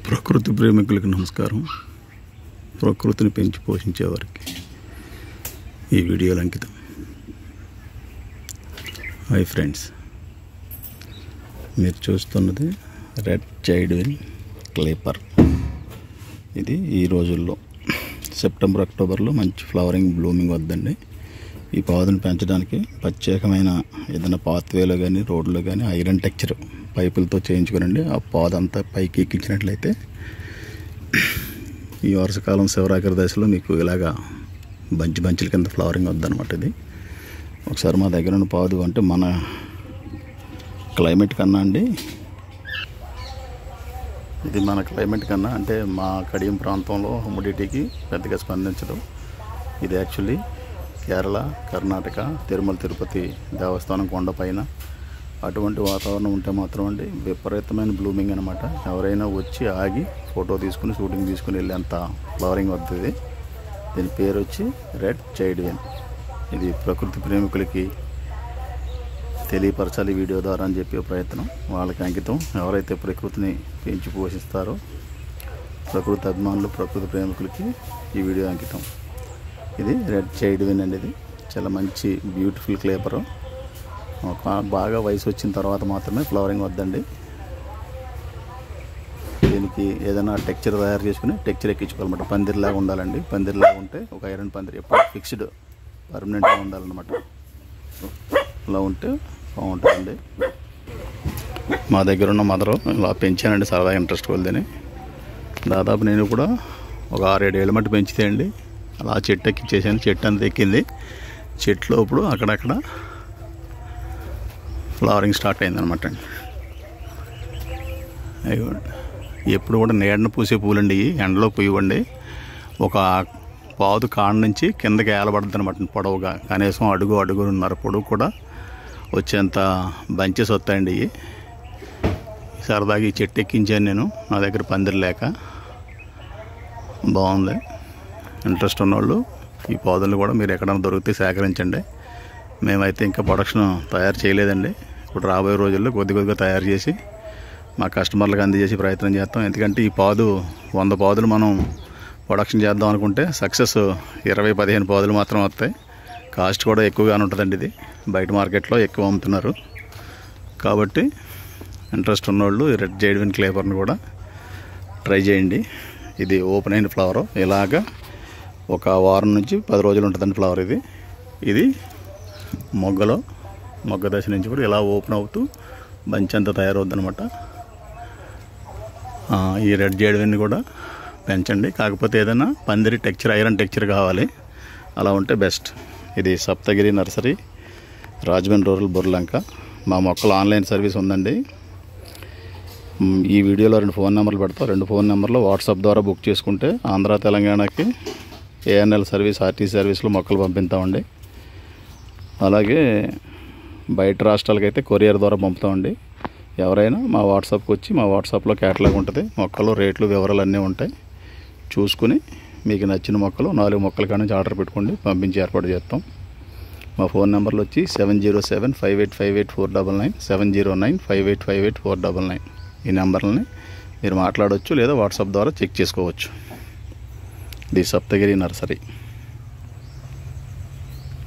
ప్రకృతి ప్రేమికులకు నమస్కారం. ప్రకృతిని పెంచి పోషించేవారికి ఈ వీడియోలు అంకితం. హాయ్ ఫ్రెండ్స్, మీరు చూస్తున్నది రెడ్ జైడ్విన్ క్లేపర్. ఇది ఈ రోజుల్లో సెప్టెంబర్ అక్టోబర్లో మంచి ఫ్లవరింగ్ బ్లూమింగ్ వద్దండి. ఈ పాదును పెంచడానికి ప్రత్యేకమైన ఏదైనా పాత్వేలో కానీ రోడ్లో కానీ ఐరన్ టెక్చర్ పైపులతో చేయించుకునండి. ఆ పాదు అంతా పైకి ఎక్కించినట్లయితే ఈ వర్షకాలం శివరాత్రి దశలో మీకు ఇలాగా బంచుల కింద ఫ్లవరింగ్ వద్దనమాట. ఇది ఒకసారి మా దగ్గర ఉన్న పాదు అంటే మన క్లైమేట్ కన్నా అండి, ఇది మన క్లైమేట్ కన్నా అంటే మా కడియం ప్రాంతంలో హ్యూమిడిటీకి పెద్దగా స్పందించదు. ఇది యాక్చువల్లీ కేరళ, కర్ణాటక, తిరుమల తిరుపతి దేవస్థానం కొండపైన అటువంటి వాతావరణం ఉంటే మాత్రం అండి విపరీతమైన బ్లూమింగ్ అనమాట. ఎవరైనా వచ్చి ఆగి ఫోటో తీసుకుని షూటింగ్ తీసుకుని వెళ్ళేంత ఫ్లవరింగ్ వస్తుంది. దీని పేరు వచ్చి రెడ్ జైడ్విన్. ఇది ప్రకృతి ప్రేమికులకి తెలియపరచాలి వీడియో ద్వారా అని చెప్పి ప్రయత్నం. వాళ్ళకి అంకితం. ఎవరైతే ప్రకృతిని పెంచి పోషిస్తారో ప్రకృతి అభిమానులు, ప్రకృతి ప్రేమికులకి ఈ వీడియో అంకితం. ఇది రెడ్ జైడ్విన్ అండి. ఇది చాలా మంచి బ్యూటిఫుల్ క్లేపరు. బాగా వయసు వచ్చిన తర్వాత మాత్రమే ఫ్లవరింగ్ వద్దండి. దీనికి ఏదైనా టెక్చర్ తయారు చేసుకుని టెక్చర్ ఎక్కించుకోవాలన్నమాట. పందిరిలాగా ఉండాలండి. పందిరిలాగా ఉంటే ఒక ఐరన్ పందిరి ఎప్పుడు ఫిక్స్డ్ పర్మనెంట్గా ఉండాలన్నమాట. ఇలా ఉంటే బాగుంటుందండి. మా దగ్గర ఉన్న మదరు ఇలా పెంచానండి సరదాగా ఇంట్రెస్ట్ కొలిదని. దాదాపు నేను కూడా ఒక 6-7 ఏళ్ళ మట్టి పెంచితే అండి అలా చెట్టు ఎక్కించేసాను. చెట్టు అంతా ఎక్కింది. చెట్లో ఇప్పుడు అక్కడక్కడ ఫ్లవరింగ్ స్టార్ట్ అయిందనమాట అండి. ఎప్పుడు కూడా నీడను పూసే పూలండి. ఎండలో పూయవండి. ఒక పాదు కాడ నుంచి కిందకి ఏలబడుతుంది అనమాట. పొడవుగా కనీసం అడుగున్నర పొడవు కూడా వచ్చేంత బంచెస్ వస్తాయండి. ఇవి సరదాగా ఈ చెట్టు ఎక్కించాను నేను, నా దగ్గర పందిరి లేక. బాగుంది. ఇంట్రెస్ట్ ఉన్నవాళ్ళు ఈ పాదులు కూడా మీరు ఎక్కడైనా దొరికితే సేకరించండి. మేమైతే ఇంకా ప్రొడక్షన్ తయారు చేయలేదండి. ఇప్పుడు రాబోయే రోజుల్లో కొద్దిగా తయారు చేసి మా కస్టమర్లకు అందజేసి ప్రయత్నం చేస్తాం. ఎందుకంటే ఈ పాదు 100 పాదులు మనం ప్రొడక్షన్ చేద్దాం అనుకుంటే సక్సెస్ 20-15 పాదులు మాత్రం వస్తాయి. కాస్ట్ కూడా ఎక్కువగానే ఉంటుందండి. ఇది బయట మార్కెట్లో ఎక్కువ అమ్ముతున్నారు. కాబట్టి ఇంట్రెస్ట్ ఉన్నవాళ్ళు ఈ రెడ్ జైడ్విన్ క్లేపర్ని కూడా ట్రై చేయండి. ఇది ఓపెన్ అయిన ఫ్లవరు. ఇలాగా ఒక వారం నుంచి 10 రోజులు ఉంటుందండి ఫ్లవర్. ఇది మొగ్గ దశ నుంచి కూడా ఇలా ఓపెన్ అవుతూ బంచ్ అంతా తయారవుద్ది అనమాట. ఈ రెడ్ జైడ్విన్ కూడా పెంచండి. కాకపోతే ఏదైనా పందిరి టెక్చర్, ఐరన్ టెక్చర్ కావాలి. అలా ఉంటే బెస్ట్. ఇది సప్తగిరి నర్సరీ, రాజమండ్రి రూరల్, బొర్లంక. మా మొక్కలు ఆన్లైన్ సర్వీస్ ఉందండి. ఈ వీడియోలో 2 ఫోన్ నెంబర్లు పెడతాం. 2 ఫోన్ నెంబర్లో వాట్సాప్ ద్వారా బుక్ చేసుకుంటే ఆంధ్ర, తెలంగాణకి ఏఎన్ఎల్ సర్వీస్, ఆర్టీసీ సర్వీస్లో మొక్కలు పంపిస్తామండి. అలాగే బయట రాష్ట్రాలకి అయితే కొరియర్ ద్వారా పంపుతామండి. ఎవరైనా మా వాట్సాప్కి వచ్చి మా వాట్సాప్లో క్యాటలాగ్ ఉంటుంది. మొక్కలు రేట్లు వివరాలు అన్నీ ఉంటాయి. చూసుకుని మీకు నచ్చిన మొక్కలు 4 మొక్కల కాడ నుంచి ఆర్డర్ పెట్టుకోండి, పంపించి ఏర్పాటు చేస్తాం. మా ఫోన్ నెంబర్లు వచ్చి 707-5858-499, 709-5858-499. ఈ నెంబర్లని మీరు మాట్లాడవచ్చు లేదా వాట్సాప్ ద్వారా చెక్ చేసుకోవచ్చు. The Saptagiri nursery.